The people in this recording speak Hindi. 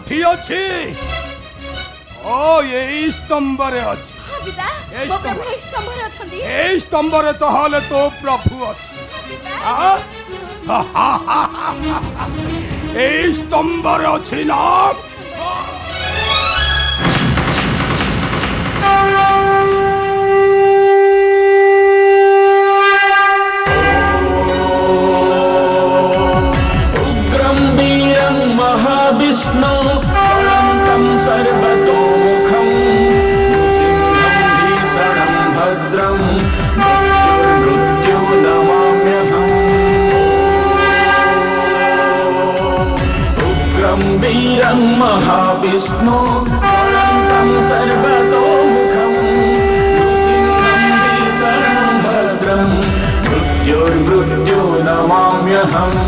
কোঠি অছি? ও এই স্তম্ভরে ଅଛି। ହଁ ପିତା এই ମୋ স্তম্ভ। ପ୍ରଭୁ ଏଇ ସ୍ତମ୍ଭରେ ଅଛନ୍ତି। এই স্তম্ভরে তাহলে তো প্রভু ଅଛି। ପିତା এই স্তম্ভরে ଅଛି না? उग्रं वीरं महाविष्णु अनन्तं सर्वतोमुखं नृसिंहं भीषणं भद्रं मृत्युर्मृत्यो नमाम्यहम् उग्रं वीरं महाविष्णु अनन्तं सर्वतोमुखं नृसिंहं भीषणं भद्रं मृत्युर्मृत्यो नमाम्यहम्